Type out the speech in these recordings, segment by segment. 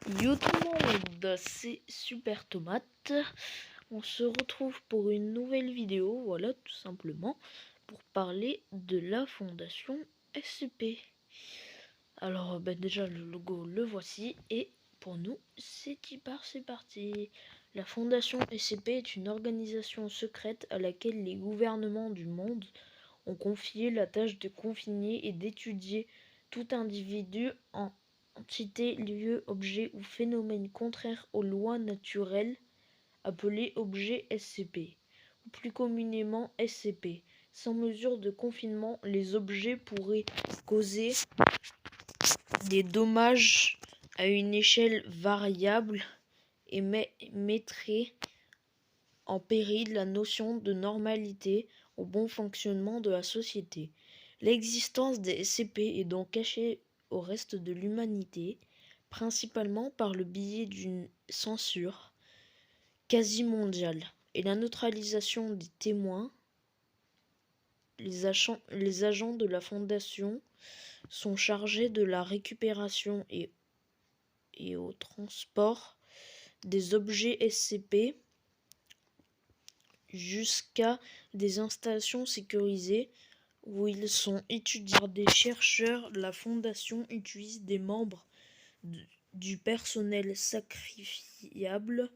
Yo tout le monde, c'est Super Tomate. On se retrouve pour une nouvelle vidéo, voilà, tout simplement, pour parler de la fondation SCP. Alors, déjà, le logo, le voici, et pour nous, c'est parti. La fondation SCP est une organisation secrète à laquelle les gouvernements du monde ont confié la tâche de confiner et d'étudier tout individu en entité, lieu, objet ou phénomène contraire aux lois naturelles, appelé objet SCP, ou plus communément SCP. Sans mesure de confinement, les objets pourraient causer des dommages à une échelle variable et mettraient en péril la notion de normalité au bon fonctionnement de la société. L'existence des SCP est donc cachée au reste de l'humanité, principalement par le biais d'une censure quasi mondiale et la neutralisation des témoins. Les agents de la Fondation sont chargés de la récupération et au transport des objets SCP jusqu'à des installations sécurisées où ils sont étudiés par des chercheurs. La Fondation utilise des membres du personnel sacrifiable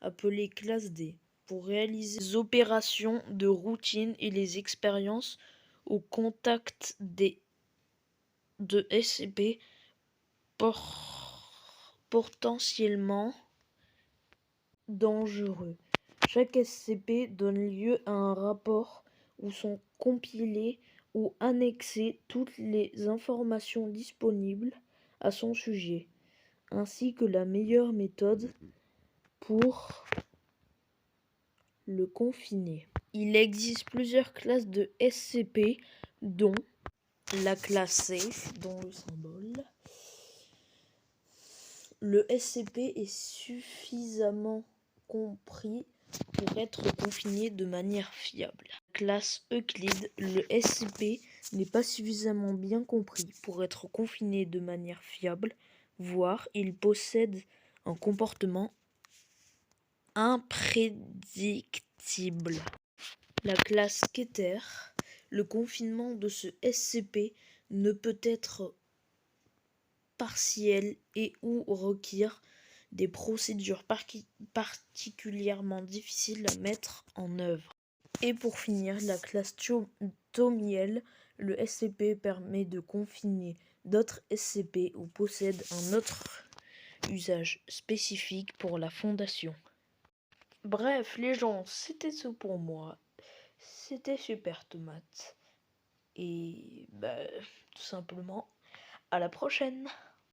appelé classe D pour réaliser les opérations de routine et les expériences au contact de SCP potentiellement dangereux. Chaque SCP donne lieu à un rapport où sont compilées ou annexées toutes les informations disponibles à son sujet, ainsi que la meilleure méthode pour le confiner. Il existe plusieurs classes de SCP, dont la classe Safe, dont le symbole. Le SCP est suffisamment compris pour être confiné de manière fiable. Classe Euclide, le SCP n'est pas suffisamment bien compris pour être confiné de manière fiable, voire il possède un comportement imprédictible. La classe Keter, le confinement de ce SCP ne peut être partiel et ou requiert des procédures particulièrement difficiles à mettre en œuvre. Et pour finir, la classe Thaumiel, le SCP permet de confiner d'autres SCP ou possède un autre usage spécifique pour la Fondation. Bref, les gens, c'était tout pour moi. C'était Super Tomate. Et tout simplement, à la prochaine.